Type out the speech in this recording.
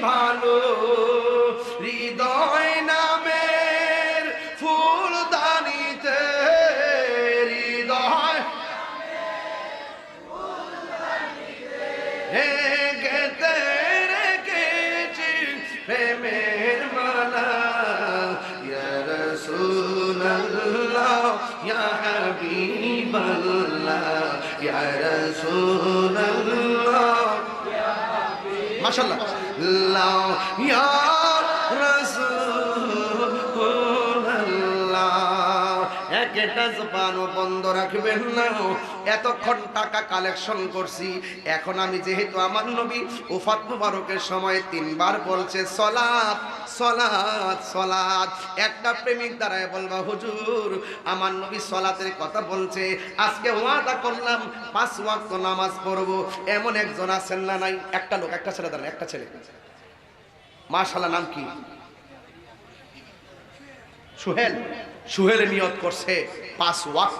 ভালো হৃদয় নামের ফুলদানিতে হৃদয় গেতে রেখেছি প্রেমের মালা ইয়া রাসূলুল্লাহ ইয়া হাবিবাল্লাহ ইয়া রাসূলুল্লাহ মাশাআল্লাহ ইয়া রাসূলুল্লাহ একটা জবানও বন্ধ রাখবেন না। এতক্ষণ টাকা কালেকশন করছি, এখন আমি যেহেতু আমার নবী ওফাত মুবারকের সময় 3 বার বলছে সালাত সালাত সালাত, একটা প্রেমিক দাঁড়ায় বলবা হুজুর আমার নবী সালাতের কথা বলছে, আজকে ওয়াদা করলাম 5 ওয়াক্ত নামাজ পড়ব। এমন একজন আছেন না নাই? একটা লোক, একটা ছেলে দাঁড়ায়, একটা ছেলে মাশাআল্লাহ, নাম কি? সুহেল। সুহেল নিয়ত করছে 5 ওয়াক্ত